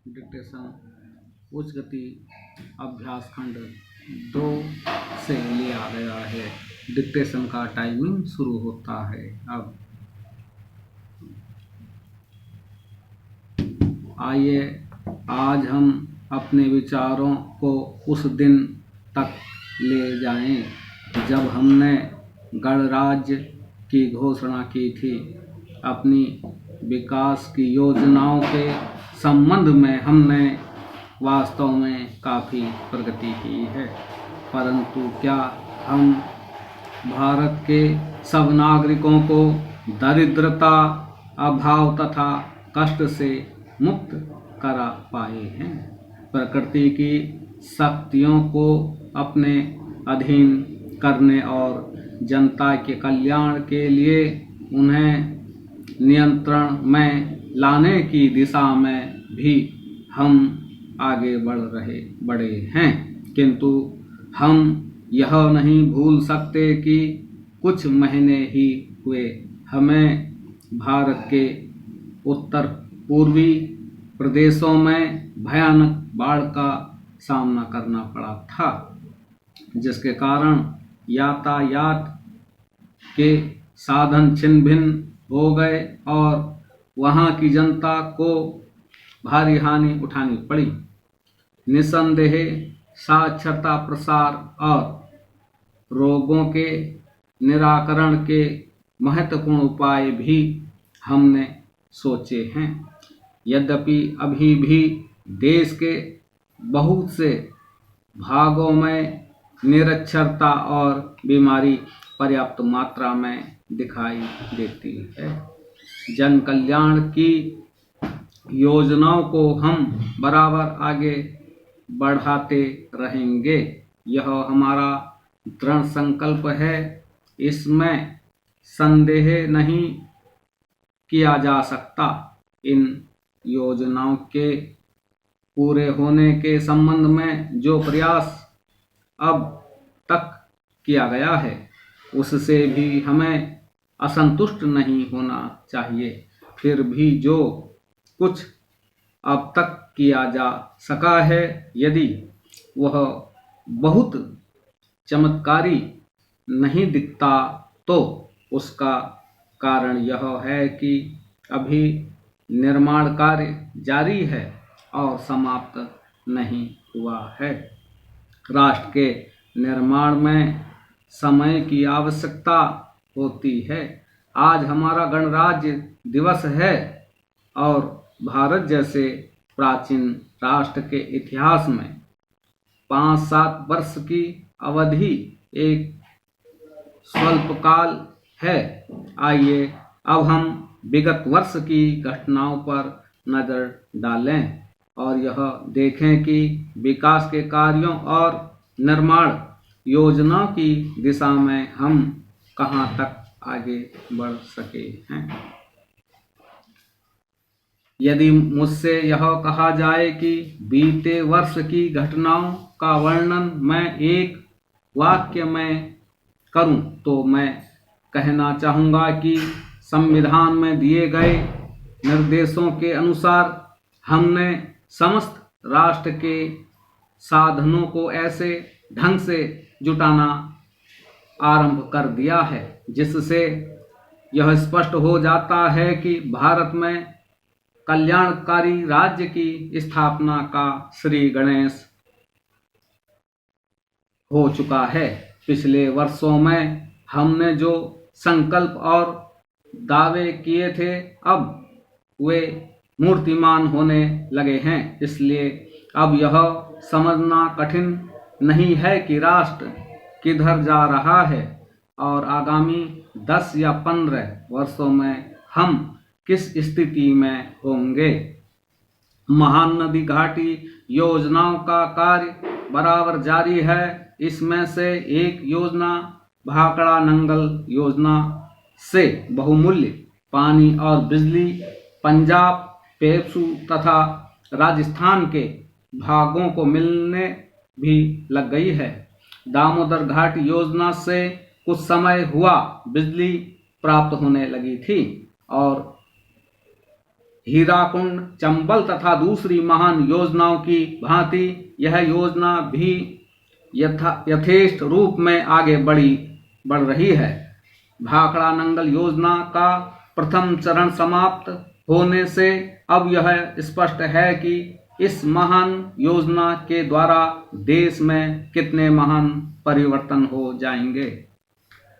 Dictation उच्च गति अभ्यास खंड 2 से लिया गया है। डिक्टेशन का टाइमिंग शुरू होता है। अब आइए आज हम अपने विचारों को उस दिन तक ले जाएं जब हमने गणराज्य की घोषणा की थी। अपनी विकास की योजनाओं के संबंध में हमने वास्तव में काफ़ी प्रगति की है, परंतु क्या हम भारत के सब नागरिकों को दरिद्रता, अभाव तथा कष्ट से मुक्त करा पाए हैं? प्रकृति की शक्तियों को अपने अधीन करने और जनता के कल्याण के लिए उन्हें नियंत्रण में लाने की दिशा में भी हम आगे बढ़े हैं, किंतु हम यह नहीं भूल सकते कि कुछ महीने ही हुए हमें भारत के उत्तर पूर्वी प्रदेशों में भयानक बाढ़ का सामना करना पड़ा था, जिसके कारण यातायात के साधन छिन्न भिन्न हो गए और वहाँ की जनता को भारी हानि उठानी पड़ी। निसंदेह साक्षरता प्रसार और रोगों के निराकरण के महत्वपूर्ण उपाय भी हमने सोचे हैं। यद्यपि अभी भी देश के बहुत से भागों में निरक्षरता और बीमारी पर्याप्त मात्रा में दिखाई देती है। जन कल्याण की योजनाओं को हम बराबर आगे बढ़ाते रहेंगे, यह हमारा दृढ़ संकल्प है। इसमें संदेह नहीं किया जा सकता। इन योजनाओं के पूरे होने के संबंध में जो प्रयास अब तक किया गया है, उससे भी हमें असंतुष्ट नहीं होना चाहिए। फिर भी जो कुछ अब तक किया जा सका है, यदि वह बहुत चमत्कारी नहीं दिखता, तो उसका कारण यह है कि अभी निर्माण कार्य जारी है और समाप्त नहीं हुआ है। राष्ट्र के निर्माण में समय की आवश्यकता होती है। आज हमारा गणराज्य दिवस है और भारत जैसे प्राचीन राष्ट्र के इतिहास में 5-7 वर्ष की अवधि एक स्वल्पकाल है। आइए अब हम विगत वर्ष की घटनाओं पर नज़र डालें और यह देखें कि विकास के कार्यों और निर्माण योजनाओं की दिशा में हम कहां तक आगे बढ़ सके हैं। यदि मुझसे यह कहा जाए कि बीते वर्ष की घटनाओं का वर्णन मैं एक वाक्य में करूं, तो मैं कहना चाहूँगा कि संविधान में दिए गए निर्देशों के अनुसार हमने समस्त राष्ट्र के साधनों को ऐसे ढंग से जुटाना आरंभ कर दिया है, जिससे यह स्पष्ट हो जाता है कि भारत में कल्याणकारी राज्य की स्थापना का श्री गणेश हो चुका है। पिछले वर्षों में हमने जो संकल्प और दावे किए थे, अब वे मूर्तिमान होने लगे हैं। इसलिए अब यह समझना कठिन नहीं है कि राष्ट्र किधर जा रहा है और आगामी 10 या 15 वर्षों में हम किस स्थिति में होंगे। महानदी घाटी योजनाओं का कार्य बराबर जारी है। इसमें से एक योजना भाखड़ा नंगल योजना से बहुमूल्य पानी और बिजली पंजाब, पेप्सू तथा राजस्थान के भागों को मिलने भी लग गई है। दामोदर घाटी योजना से कुछ समय हुआ बिजली प्राप्त होने लगी थी और हीराकुंड, चंबल तथा दूसरी महान योजनाओं की भांति यह योजना भी यथेष्ट रूप में आगे बढ़ रही है। भाखड़ा नंगल योजना का प्रथम चरण समाप्त होने से अब यह स्पष्ट है कि इस महान योजना के द्वारा देश में कितने महान परिवर्तन हो जाएंगे।